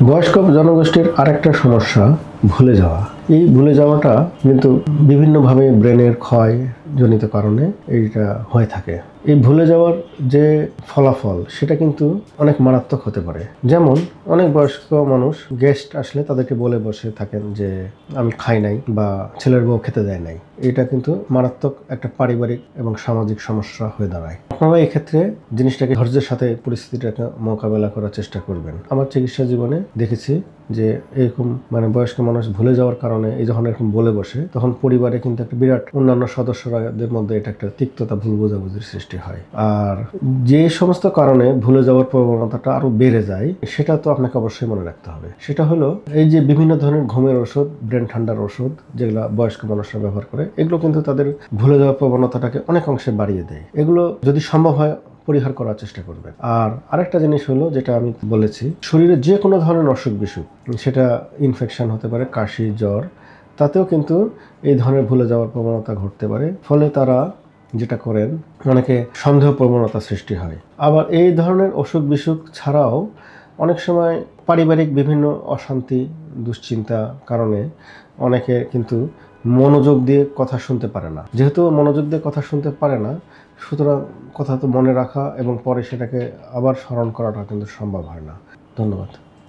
বয়স্ক জনগোষ্ঠীর আরেকটা সমস্যা ভুলে যাওয়া। এই ভুলে যাওয়াটা কিন্তু বিভিন্নভাবে ব্রেনের ক্ষয় জনিত কারণে এইটা হয়ে থাকে। এই ভুলে যাওয়ার যে ফলাফল সেটা কিন্তু অনেক মারাত্মক হতে পারে। যেমন অনেক বয়স্ক মানুষ গেস্ট আসলে তাদেরকে বলে বসে থাকেন যে আমি খাই নাই বা ছেলের বউ খেতে দেয় নাই। এটা কিন্তু মারাত্মক একটা পারিবারিক এবং সামাজিক সমস্যা হয়ে দাঁড়ায়। আপনারা এই ক্ষেত্রে জিনিসটাকে ধৈর্যের সাথে পরিস্থিতিটাকে মোকাবেলা করার চেষ্টা করবেন। আমার চিকিৎসা জীবনে দেখেছি যে এরকম বয়স্ক মানুষ ভুলে যাওয়ার কারণে এই যখন এরকম বলে বসে তখন পরিবারে কিন্তু একটা বিরাট অন্যান্য সদস্যদের মধ্যে এটা একটা তিক্ততা, ভুল বোঝাবুঝির সৃষ্টি হয়। আর যে সমস্ত কারণে ভুলে যাওয়ার প্রবণতাটা আরো বেড়ে যায় সেটা তো আপনাকে অবশ্যই মনে রাখতে হবে। সেটা হলো এই যে বিভিন্ন ধরনের ঘুমের ওষুধ, ব্রেন ঠান্ডার ওষুধ যেগুলো বয়স্ক মানুষরা ব্যবহার করে, এগুলো কিন্তু তাদের ভুলে যাওয়ার প্রবণতাটাকে অনেক অংশে বাড়িয়ে দেয়। এগুলো যদি সম্ভব হয় পরিহার করার চেষ্টা করবেন। আর আরেকটা জিনিস হলো যেটা আমি বলেছি, শরীরে যে কোনো ধরনের অসুখ বিসুখ, সেটা ইনফেকশন হতে পারে, কাশি, জ্বর, তাতেও কিন্তু এই ধরনের ভুলে যাওয়ার প্রবণতা ঘটতে পারে। ফলে তারা যেটা করেন, অনেকে সন্দেহ প্রবণতা সৃষ্টি হয়। আবার এই ধরনের অসুখ বিসুখ ছাড়াও অনেক সময় পারিবারিক বিভিন্ন অশান্তি, দুশ্চিন্তা কারণে অনেকে কিন্তু মনোযোগ দিয়ে কথা শুনতে পারে না। যেহেতু মনোযোগ দিয়ে কথা শুনতে পারে না, সুতরাং কথা তো মনে রাখা এবং পরে সেটাকে আবার স্মরণ করাটা কিন্তু সম্ভব হয় না। ধন্যবাদ।